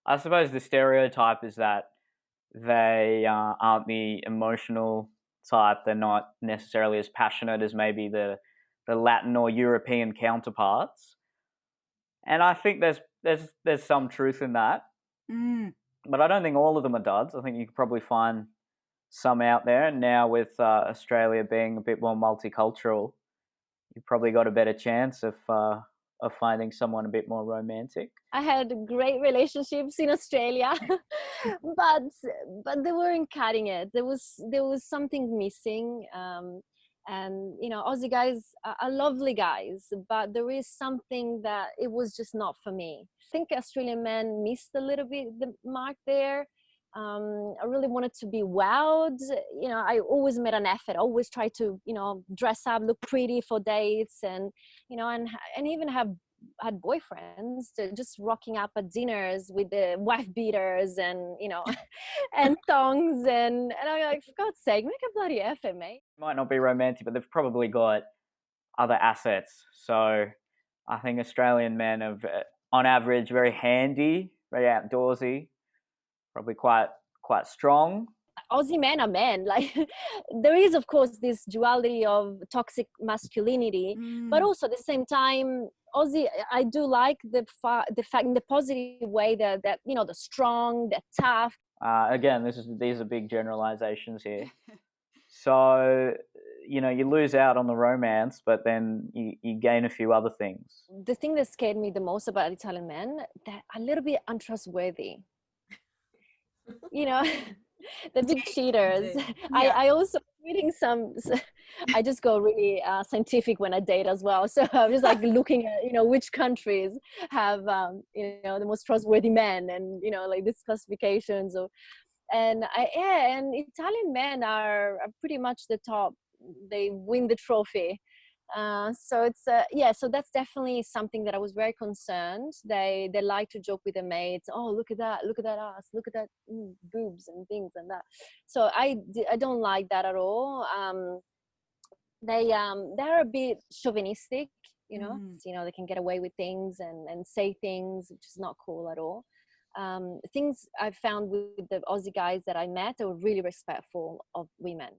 I suppose the stereotype is that they aren't the emotional type. They're not necessarily as passionate as maybe the Latin or European counterparts. And I think there's some truth in that. Mm. But I don't think all of them are duds. I think you could probably find some out there. And now with Australia being a bit more multicultural, you've probably got a better chance of finding someone a bit more romantic. I had great relationships in Australia, but they weren't cutting it. There was something missing. And Aussie guys are lovely guys, but there is something that it was just not for me. I think Australian men missed a little bit the mark there. I really wanted to be wowed. I always made an effort, always try to dress up, look pretty for dates, and and even have had boyfriends just rocking up at dinners with the wife beaters and and thongs, and I'm like, for God's sake, make a bloody effort, mate. Might not be romantic, but they've probably got other assets. So I think Australian men are, on average, very handy, very outdoorsy, probably quite strong. Aussie men are men. Like, there is, of course, this duality of toxic masculinity, but also at the same time, Aussie, I do like the fact in the positive way that they're strong, they're tough. Again, these are big generalizations here. So you lose out on the romance, but then you gain a few other things. The thing that scared me the most about Italian men, they're a little bit untrustworthy. The big cheaters. Yeah. I also reading some. I just go really scientific when I date as well. So I'm just like looking at which countries have the most trustworthy men, and like these classifications. And Italian men are pretty much the top. They win the trophy. So it's so that's definitely something that I was very concerned. They like to joke with their mates. Oh, look at that ass, look at that boobs and things and that. So I don't like that at all. They're a bit chauvinistic, they can get away with things and say things which is not cool at all. Things I found with the Aussie guys that I met, they were really respectful of women.